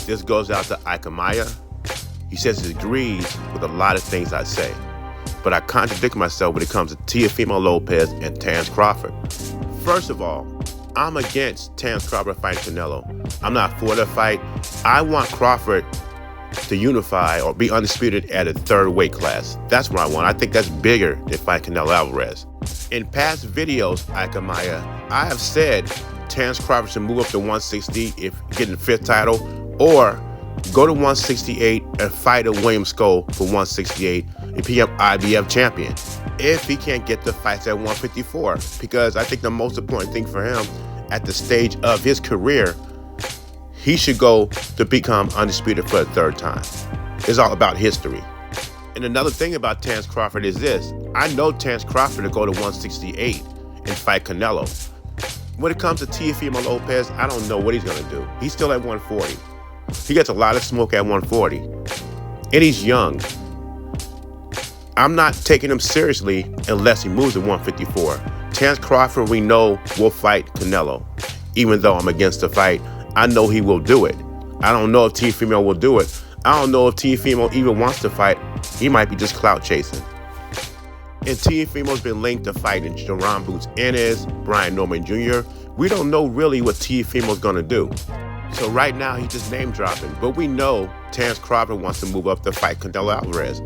This goes out to Ikamaya. He says he agrees with a lot of things I say, but I contradict myself when it comes to Teofimo Lopez and Terence Crawford. First of all, I'm against Terence Crawford fighting Canelo. I'm not for the fight. I want Crawford to unify or be undisputed at a third weight class. That's what I want. I think that's bigger than fighting Canelo Alvarez. In past videos, Ikamaya, I have said Terence Crawford should move up to 160 if getting the fifth title, or go to 168 and fight a William Skull for 168 and become IBF champion if he can't get the fights at 154. Because I think the most important thing for him at the stage of his career, he should go to become undisputed for a third time. It's all about history. And another thing about Terence Crawford is this. I know Terence Crawford to go to 168 and fight Canelo. When it comes to Teofimo Lopez, I don't know what he's going to do. He's still at 140. He gets a lot of smoke at 140. And he's young. I'm not taking him seriously unless he moves to 154. Terence Crawford, we know, will fight Canelo. Even though I'm against the fight, I know he will do it. I don't know if Teofimo will do it. I don't know if Teofimo even wants to fight. He might be just clout chasing. And Teofimo's been linked to fighting Jerron Boots Ennis, Brian Norman Jr. We don't know really what Teofimo's going to do. So right now, he's just name dropping. But we know Terence Crawford wants to move up to fight Canelo Alvarez.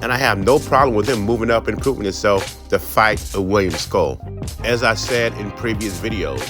And I have no problem with him moving up and proving himself to fight a William Skull. As I said in previous videos,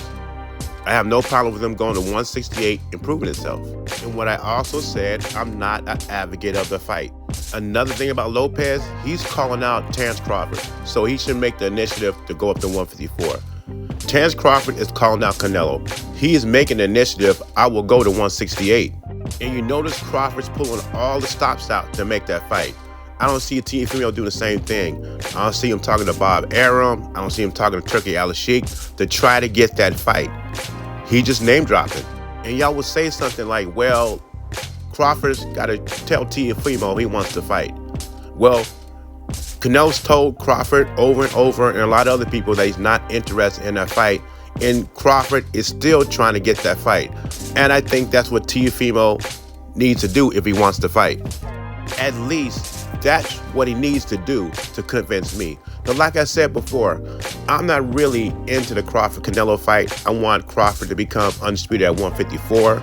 I have no problem with him going to 168 and proving himself. And what I also said, I'm not an advocate of the fight. Another thing about Lopez, he's calling out Terence Crawford. So he should make the initiative to go up to 154. Terence Crawford is calling out Canelo. He is making the initiative, I will go to 168. And you notice Crawford's pulling all the stops out to make that fight. I don't see Teofimo doing the same thing. I don't see him talking to Bob Arum. I don't see him talking to Turki Al-Sheikh to try to get that fight. He just name dropping. And y'all will say something like, well, Crawford's got to tell Teofimo he wants to fight. Well, Canelo's told Crawford over and over and a lot of other people that he's not interested in that fight. And Crawford is still trying to get that fight. And I think that's what Teofimo needs to do if he wants to fight. At least that's what he needs to do to convince me. But like I said before, I'm not really into the Crawford-Canelo fight. I want Crawford to become undisputed at 154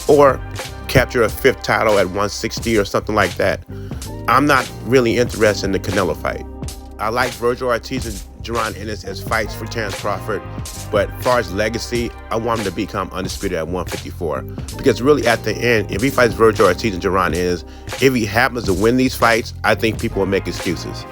or capture a fifth title at 160 or something like that. I'm not really interested in the Canelo fight. I like Vergil Ortiz and Jerron Ennis as fights for Terence Crawford, but as far as legacy, I want him to become undisputed at 154. Because really at the end, if he fights Vergil Ortiz and Jerron Ennis, if he happens to win these fights, I think people will make excuses.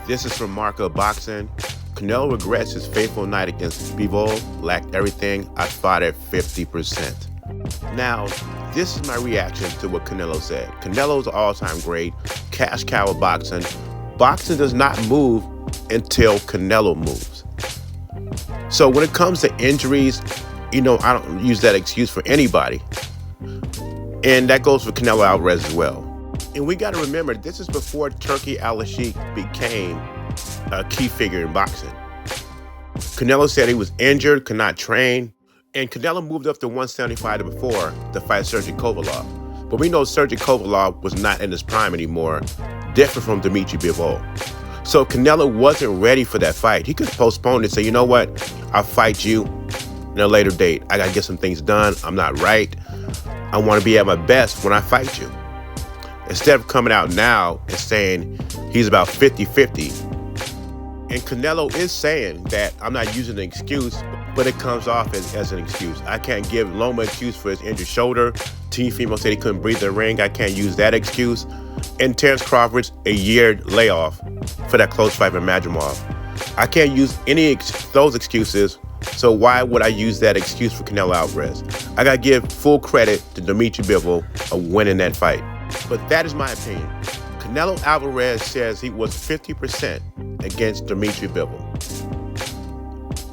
This is from Marco Boxing. Canelo regrets his fateful night against Bivol, lacked everything. I fought at 50%. Now, this is my reaction to what Canelo said. Canelo's an all-time great, cash cow of boxing. Boxing does not move until Canelo moves. So when it comes to injuries, I don't use that excuse for anybody. And that goes for Canelo Alvarez as well. And we got to remember, this is before Turki Al-Sheikh became a key figure in boxing. Canelo said he was injured, could not train, and Canelo moved up to 175 before to fight Sergey Kovalev. But we know Sergey Kovalev was not in his prime anymore, different from Dmitry Bivol. So Canelo wasn't ready for that fight. He could postpone it and say, you know what, I'll fight you in a later date. I got to get some things done. I'm not right. I want to be at my best when I fight you. Instead of coming out now and saying he's about 50-50. And Canelo is saying that I'm not using an excuse, but it comes off as an excuse. I can't give Loma an excuse for his injured shoulder. Teofimo said he couldn't breathe in the ring. I can't use that excuse. And Terence Crawford's a year layoff for that close fight with Madrimov. I can't use any those excuses, so why would I use that excuse for Canelo Alvarez? I got to give full credit to Dmitry Bivol of winning that fight. But that is my opinion. Canelo Alvarez says he was 50% against Dmitry Bivol.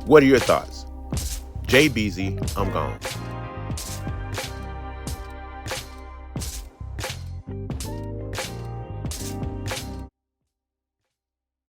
What are your thoughts? Jay Beasy, I'm gone.